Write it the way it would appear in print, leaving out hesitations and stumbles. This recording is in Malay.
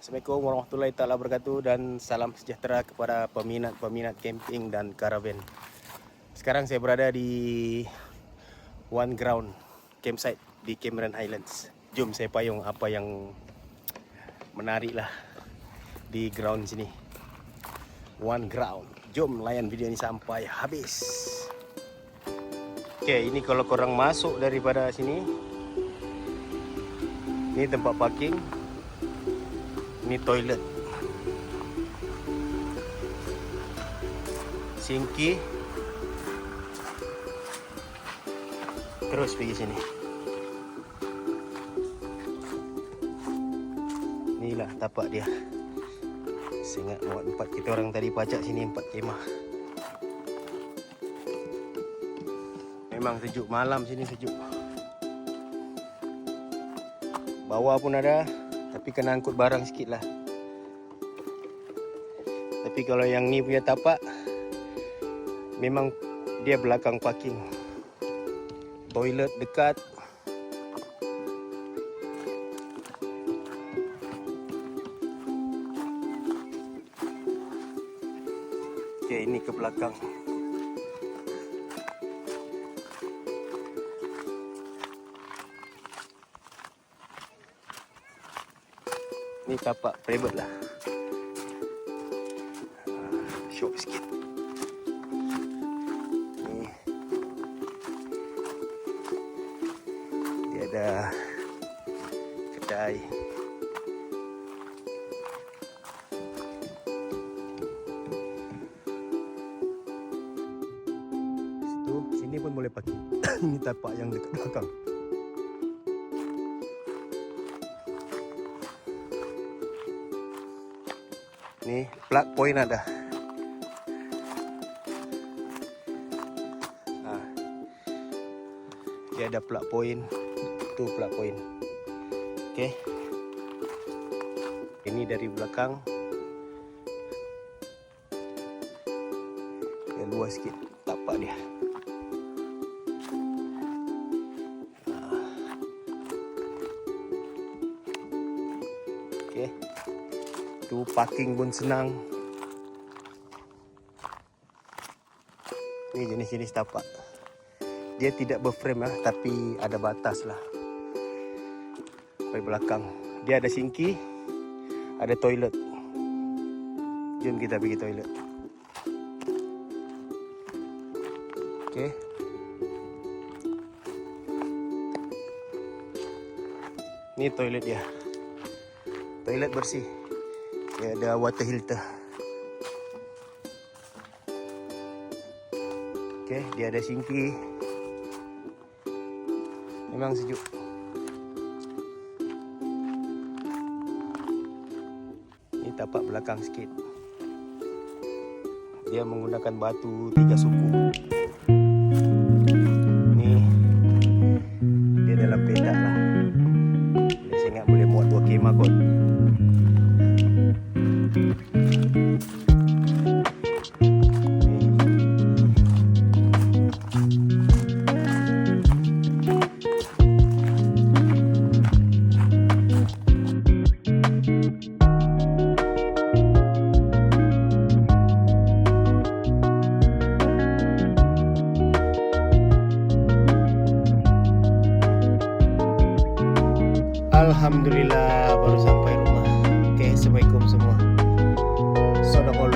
Assalamualaikum warahmatullahi taala wabarakatuh dan salam sejahtera kepada peminat-peminat camping dan caravan. Sekarang saya berada di One Ground campsite di Cameron Highlands. Jom saya payung apa yang menarik lah di ground sini. One Ground. Jom layan video ini sampai habis. Oke, ini kalau korang masuk daripada sini, ini tempat parking. Ini toilet, sinki, terus pergi sini. Inilah tapak dia. Saya ingat muat 4 kita orang tadi pacak sini 4 kemah. Memang sejuk, malam sini sejuk. Bawah pun ada, tapi kena angkut barang sikit lah. Tapi kalau yang ni punya tapak, memang dia belakang parking. Toilet dekat. Okey, ini ke belakang. Ni tapak private lah. Syok sikit. Ni dia ada kedai. Situ, sini pun boleh parking. Ini tapak yang dekat belakang. Ni plug point ada. Dia ada plug point. Tu plug point. Okey. Ini dari belakang. Dia luas sikit tapak dia. Okey. Tu parking pun senang. Ni jenis-jenis tapak. Dia tidak berframe lah, tapi ada batas lah. Di belakang dia ada sinki, ada toilet. Jom kita pergi toilet. Okey. Ni toilet dia. Toilet bersih. Dia ada water filter. Okey, dia ada sinki. Memang sejuk. Ini tapak belakang sikit. Dia menggunakan batu 3 suku. Ni dia dalam petak lah. Saya ingat boleh muat 2 kemah kot. Alhamdulillah baru sampai rumah. Oke, assalamualaikum semua. Sadaqallah.